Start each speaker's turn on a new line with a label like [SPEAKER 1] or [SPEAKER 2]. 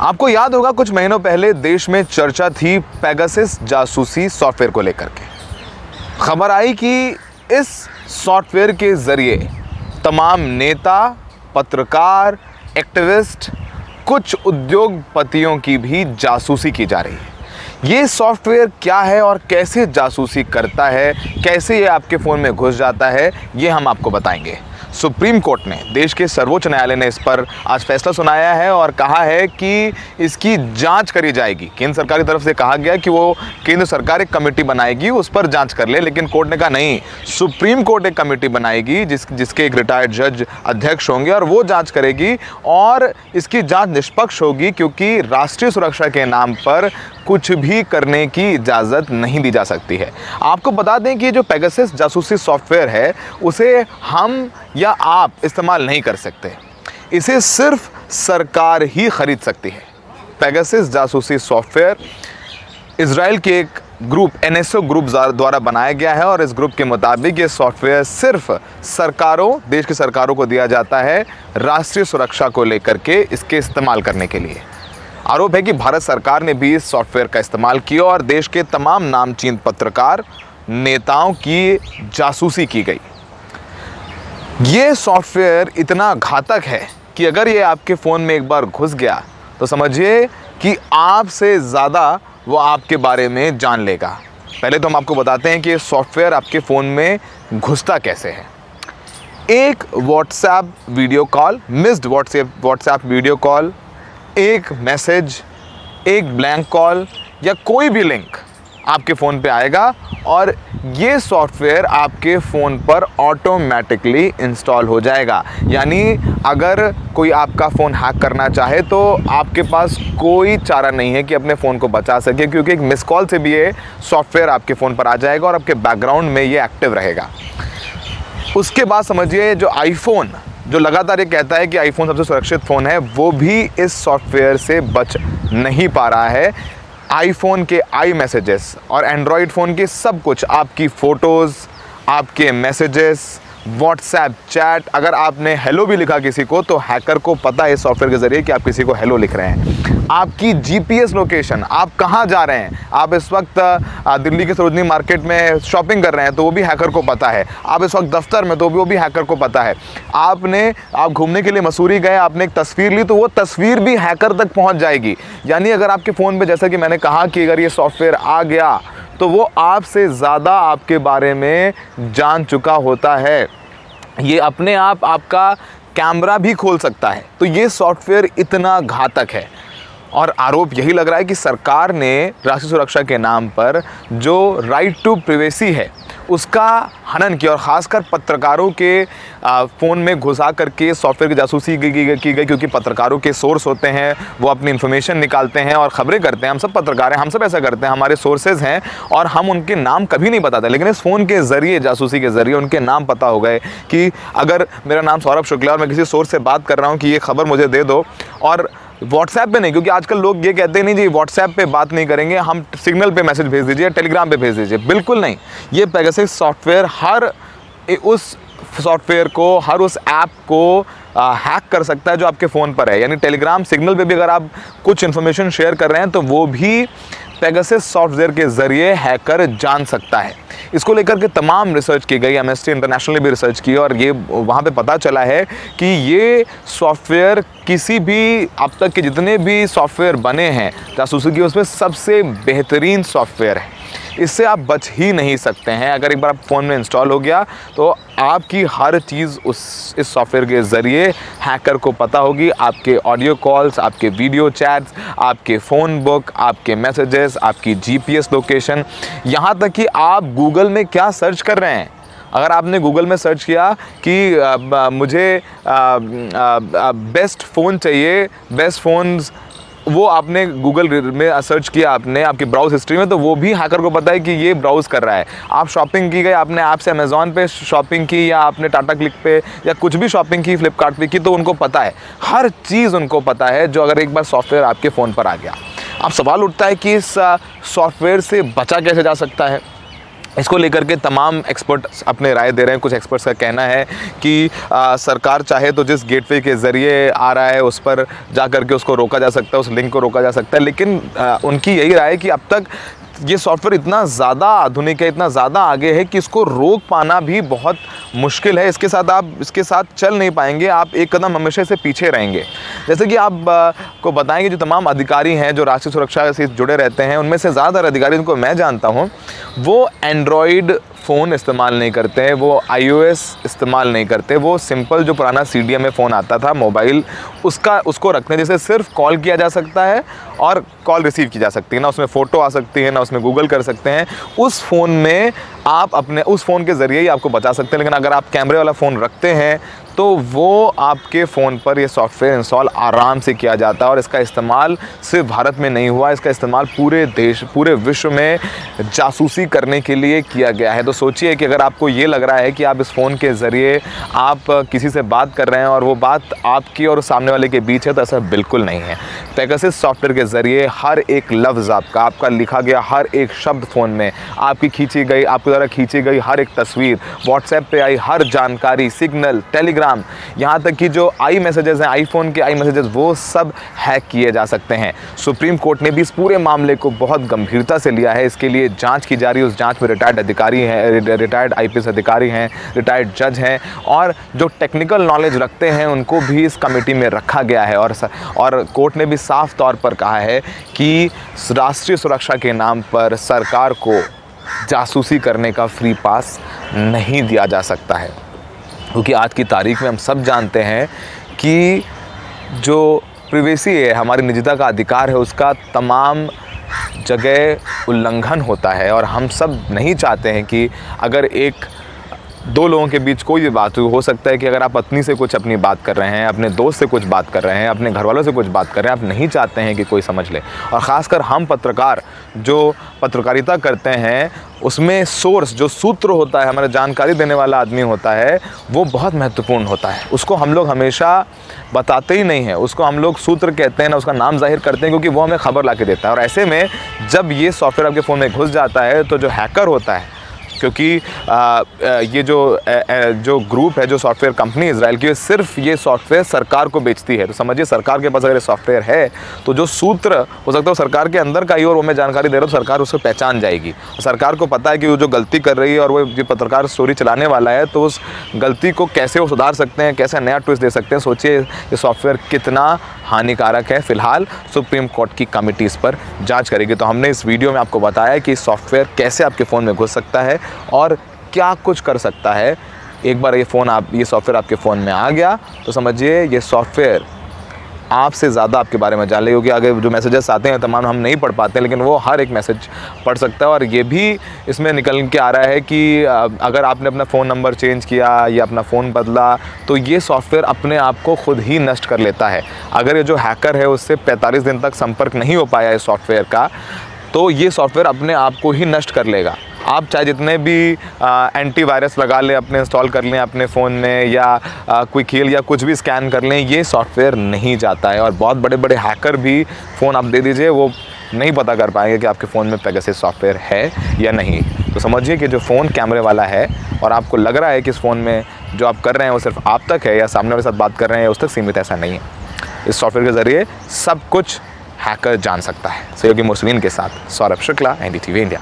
[SPEAKER 1] आपको याद होगा कुछ महीनों पहले देश में चर्चा थी पेगासस जासूसी सॉफ्टवेयर को लेकर के। खबर आई कि इस सॉफ्टवेयर के ज़रिए तमाम नेता, पत्रकार, एक्टिविस्ट, कुछ उद्योगपतियों की भी जासूसी की जा रही है। ये सॉफ्टवेयर क्या है और कैसे जासूसी करता है, कैसे ये आपके फ़ोन में घुस जाता है, ये हम आपको बताएंगे। सुप्रीम कोर्ट ने, देश के सर्वोच्च न्यायालय ने इस पर आज फैसला सुनाया है और कहा है कि इसकी जांच करी जाएगी। केंद्र सरकार की तरफ से कहा गया कि वो केंद्र सरकार एक कमेटी बनाएगी, उस पर जांच कर ले, लेकिन कोर्ट ने कहा नहीं, सुप्रीम कोर्ट एक कमेटी बनाएगी जिसके एक रिटायर्ड जज अध्यक्ष होंगे और वो जांच करेगी और इसकी जांच निष्पक्ष होगी, क्योंकि राष्ट्रीय सुरक्षा के नाम पर कुछ भी करने की इजाज़त नहीं दी जा सकती है। आपको बता दें कि जो पेगासस जासूसी सॉफ्टवेयर है उसे हम या आप इस्तेमाल नहीं कर सकते, इसे सिर्फ सरकार ही खरीद सकती है। पेगासस जासूसी सॉफ्टवेयर इजराइल के एक ग्रुप NSO ग्रुप द्वारा बनाया गया है और इस ग्रुप के मुताबिक ये सॉफ्टवेयर सिर्फ सरकारों, देश की सरकारों को दिया जाता है राष्ट्रीय सुरक्षा को लेकर के इसके इस्तेमाल करने के लिए। आरोप है कि भारत सरकार ने भी इस सॉफ्टवेयर का इस्तेमाल किया और देश के तमाम नामचीन पत्रकार, नेताओं की जासूसी की गई। ये सॉफ्टवेयर इतना घातक है कि अगर ये आपके फ़ोन में एक बार घुस गया तो समझिए कि आपसे ज़्यादा वो आपके बारे में जान लेगा। पहले तो हम आपको बताते हैं कि ये सॉफ्टवेयर आपके फ़ोन में घुसता कैसे है। एक WhatsApp video call, missed WhatsApp video call, एक मैसेज, एक ब्लैंक कॉल या कोई भी लिंक आपके फ़ोन पे आएगा और ये सॉफ्टवेयर आपके फ़ोन पर ऑटोमेटिकली इंस्टॉल हो जाएगा। यानी अगर कोई आपका फ़ोन हैक करना चाहे तो आपके पास कोई चारा नहीं है कि अपने फ़ोन को बचा सके, क्योंकि एक मिस कॉल से भी ये सॉफ्टवेयर आपके फ़ोन पर आ जाएगा और आपके बैकग्राउंड में ये एक्टिव रहेगा। उसके बाद समझिए जो आईफोन, जो लगातार ये कहता है कि आईफोन सबसे सुरक्षित फ़ोन है, वो भी इस सॉफ्टवेयर से बच नहीं पा रहा है। आईफोन के आई मैसेजेस और एंड्रॉयड फ़ोन के सब कुछ, आपकी फ़ोटोज़, आपके मैसेजेस, व्हाट्सएप चैट, अगर आपने हेलो भी लिखा किसी को तो हैकर को पता है इस सॉफ्टवेयर के ज़रिए कि आप किसी को हेलो लिख रहे हैं। आपकी GPS लोकेशन, आप कहाँ जा रहे हैं, आप इस वक्त दिल्ली के सरोजनी मार्केट में शॉपिंग कर रहे हैं तो वो भी हैकर को पता है। आप इस वक्त दफ्तर में तो वो भी हैकर को पता है। आप घूमने के लिए मसूरी गए, आपने एक तस्वीर ली तो वो तस्वीर भी हैकर तक पहुँच जाएगी। यानी अगर आपके फ़ोन में, जैसा कि मैंने कहा कि अगर ये सॉफ्टवेयर आ गया तो वो आपसे ज़्यादा आपके बारे में जान चुका होता है। ये अपने आप आपका कैमरा भी खोल सकता है। तो ये सॉफ्टवेयर इतना घातक है और आरोप यही लग रहा है कि सरकार ने राष्ट्रीय सुरक्षा के नाम पर जो राइट टू प्राइवेसी है उसका हनन किया और ख़ासकर पत्रकारों के फ़ोन में घुसा करके सॉफ्टवेयर की जासूसी की गई, क्योंकि पत्रकारों के सोर्स होते हैं, वो अपनी इन्फॉर्मेशन निकालते हैं और ख़बरें करते हैं। हम सब पत्रकार हैं, हम सब ऐसा करते हैं, हमारे सोर्सेज हैं और हम उनके नाम कभी नहीं बताते, लेकिन इस फ़ोन के ज़रिए, जासूसी के ज़रिए उनके नाम पता हो गए कि अगर मेरा नाम सौरभ शुक्ला और मैं किसी सोर्स से बात कर रहा हूँ कि ये खबर मुझे दे दो, और व्हाट्सएप पे नहीं, क्योंकि आजकल लोग ये कहते हैं नहीं जी व्हाट्सएप पे बात नहीं करेंगे, हम सिग्नल पे मैसेज भेज दीजिए, टेलीग्राम पे भेज दीजिए। बिल्कुल नहीं, ये पेगासस सॉफ्टवेयर हर उस सॉफ्टवेयर को, हर उस ऐप को हैक कर सकता है जो आपके फ़ोन पर है। यानी टेलीग्राम, सिग्नल पे भी अगर आप कुछ इन्फॉर्मेशन शेयर कर रहे हैं तो वो भी पेगासस सॉफ्टवेयर के ज़रिए हैकर जान सकता है। इसको लेकर के तमाम रिसर्च की गई, एमनेस्टी इंटरनेशनल ने भी रिसर्च की और ये वहाँ पे पता चला है कि ये सॉफ्टवेयर किसी भी, अब तक के जितने भी सॉफ्टवेयर बने हैं जासूसी की, उसमें सबसे बेहतरीन सॉफ्टवेयर है। इससे आप बच ही नहीं सकते हैं। अगर एक बार आप फ़ोन में इंस्टॉल हो गया तो आपकी हर चीज़ इस सॉफ्टवेयर के ज़रिए हैकर को पता होगी। आपके ऑडियो कॉल्स, आपके वीडियो चैट्स, आपके फ़ोन बुक, आपके मैसेजेस, आपकी GPS लोकेशन, यहाँ तक कि आप गूगल में क्या सर्च कर रहे हैं। अगर आपने गूगल में सर्च किया कि मुझे बेस्ट फ़ोन चाहिए, बेस्ट फ़ोन्स, वो आपने गूगल में सर्च किया आपने आपकी ब्राउज़ हिस्ट्री में, तो वो भी हैकर को पता है कि ये ब्राउज़ कर रहा है। आप शॉपिंग की गई, आपने ऐप से अमेज़ॉन पे शॉपिंग की या आपने टाटा क्लिक पे या कुछ भी शॉपिंग की, फ्लिपकार्ट पे की, तो उनको पता है, हर चीज़ उनको पता है जो अगर एक बार सॉफ्टवेयर आपके फ़ोन पर आ गया। अब सवाल उठता है कि इस सॉफ्टवेयर से बचा कैसे जा सकता है। इसको लेकर के तमाम एक्सपर्ट अपने राय दे रहे हैं। कुछ एक्सपर्ट्स का कहना है कि सरकार चाहे तो जिस गेटवे के ज़रिए आ रहा है उस पर जा कर के उसको रोका जा सकता है, उस लिंक को रोका जा सकता है, लेकिन उनकी यही राय है कि अब तक ये सॉफ्टवेयर इतना ज़्यादा आधुनिक है, इतना ज़्यादा आगे है कि इसको रोक पाना भी बहुत मुश्किल है। इसके साथ आप इसके साथ चल नहीं पाएंगे, आप एक कदम हमेशा से पीछे रहेंगे। जैसे कि आप को बताएंगे, जो तमाम अधिकारी हैं जो राष्ट्रीय सुरक्षा से जुड़े रहते हैं, उनमें से ज़्यादातर अधिकारी जिनको मैं जानता हूँ वो एंड्रॉयड फ़ोन इस्तेमाल नहीं करते हैं, वो iOS इस्तेमाल नहीं करते, वो सिंपल जो पुराना CDMA फ़ोन आता था मोबाइल उसको रखते हैं, जिसे सिर्फ कॉल किया जा सकता है और कॉल रिसीव की जा सकती है, ना उसमें फ़ोटो आ सकती है, ना उसमें गूगल कर सकते हैं। उस फ़ोन में आप अपने उस फ़ोन के ज़रिए ही आपको बचा सकते हैं। लेकिन अगर आप कैमरे वाला फ़ोन रखते हैं तो वो आपके फ़ोन पर ये सॉफ्टवेयर इंस्टॉल आराम से किया जाता है। और इसका इस्तेमाल सिर्फ भारत में नहीं हुआ, इसका इस्तेमाल पूरे विश्व में जासूसी करने के लिए किया गया है। तो सोचिए कि अगर आपको ये लग रहा है कि आप इस फ़ोन के ज़रिए आप किसी से बात कर रहे हैं और वो बात आपकी और सामने वाले के बीच है, तो ऐसा बिल्कुल नहीं है। पेगासस सॉफ्टवेयर के ज़रिए हर एक लफ्ज़ आपका लिखा गया हर एक शब्द फ़ोन में, आपके द्वारा खींची गई हर एक तस्वीर, व्हाट्सएप पे आई हर जानकारी, सिग्नल, टेलीग्राम, यहाँ तक कि जो आई मैसेजेस हैं, आईफोन के आई मैसेजेस, वो सब हैक किए जा सकते हैं। सुप्रीम कोर्ट ने भी इस पूरे मामले को बहुत गंभीरता से लिया है। इसके लिए जांच की जा रही है। उस जांच में रिटायर्ड अधिकारी हैं, रिटायर्ड IPS अधिकारी हैं, रिटायर्ड जज हैं और जो टेक्निकल नॉलेज रखते हैं उनको भी इस कमेटी में रखा गया है। और कोर्ट ने भी साफ तौर पर कहा है कि राष्ट्रीय सुरक्षा के नाम पर सरकार को जासूसी करने का फ्री पास नहीं दिया जा सकता है, क्योंकि आज की तारीख में हम सब जानते हैं कि जो प्रिवेसी है, हमारी निजता का अधिकार है, उसका तमाम जगह उल्लंघन होता है। और हम सब नहीं चाहते हैं कि अगर दो लोगों के बीच कोई भी बात हो सकता है कि अगर आप पत्नी से कुछ अपनी बात कर रहे हैं, अपने दोस्त से कुछ बात कर रहे हैं, अपने घर वालों से कुछ बात कर रहे हैं, आप नहीं चाहते हैं कि कोई समझ ले। और ख़ासकर हम पत्रकार जो पत्रकारिता करते हैं उसमें सोर्स जो सूत्र होता है, हमारा जानकारी देने वाला आदमी होता है, वो बहुत महत्वपूर्ण होता है। उसको हम लोग हमेशा बताते ही नहीं हैं, उसको हम लोग सूत्र कहते हैं ना, उसका नाम जाहिर करते हैं, क्योंकि वो हमें खबर ला के देता है। और ऐसे में जब ये सॉफ्टवेयर आपके फ़ोन में घुस जाता है तो जो हैकर होता है, क्योंकि ये जो ग्रुप है, जो सॉफ्टवेयर कंपनी इजराइल की, सिर्फ ये सॉफ्टवेयर सरकार को बेचती है। तो समझिए सरकार के पास अगर ये सॉफ्टवेयर है तो जो सूत्र हो सकता है सरकार के अंदर का ही और वो मैं जानकारी दे रहा हूँ, सरकार उसको पहचान जाएगी। सरकार को पता है कि वो जो गलती कर रही है और वो जो पत्रकार स्टोरी चलाने वाला है, तो उस गलती को कैसे वो सुधार सकते हैं, कैसे नया ट्विस्ट दे सकते हैं। सोचिए ये सॉफ्टवेयर कितना हानिकारक है। फ़िलहाल सुप्रीम कोर्ट की कमेटी इस पर जांच करेगी। तो हमने इस वीडियो में आपको बताया कि सॉफ्टवेयर कैसे आपके फ़ोन में घुस सकता है और क्या कुछ कर सकता है। एक बार ये सॉफ्टवेयर आपके फ़ोन में आ गया तो समझिए ये सॉफ्टवेयर आपसे ज़्यादा आपके बारे में जान ले, क्योंकि आगे जो मैसेजेस आते हैं तमाम हम नहीं पढ़ पाते हैं, लेकिन वो हर एक मैसेज पढ़ सकता है। और ये भी इसमें निकल के आ रहा है कि अगर आपने अपना फ़ोन नंबर चेंज किया या अपना फ़ोन बदला तो ये सॉफ्टवेयर अपने आप को खुद ही नष्ट कर लेता है। अगर ये जो हैकर है उससे 45 दिन तक संपर्क नहीं हो पाया इस सॉफ्टवेयर का, तो ये सॉफ्टवेयर अपने आप को ही नष्ट कर लेगा। आप चाहे जितने भी एंटीवायरस लगा लें, अपने इंस्टॉल कर लें अपने फ़ोन में, या कोई खेल या कुछ भी स्कैन कर लें, ये सॉफ्टवेयर नहीं जाता है। और बहुत बड़े बड़े हैकर भी फ़ोन आप दे दीजिए, वो नहीं पता कर पाएंगे कि आपके फ़ोन में पेगासस सॉफ्टवेयर है या नहीं। तो समझिए कि जो फ़ोन कैमरे वाला है और आपको लग रहा है कि इस फ़ोन में जो आप कर रहे हैं वो सिर्फ आप तक है या सामने वाले के साथ बात कर रहे हैं उस तक सीमित, ऐसा नहीं है। इस सॉफ्टवेयर के ज़रिए सब कुछ हैकर जान सकता है। सहयोगी मुरसलीन के साथ सौरभ शुक्ला, NDTV इंडिया।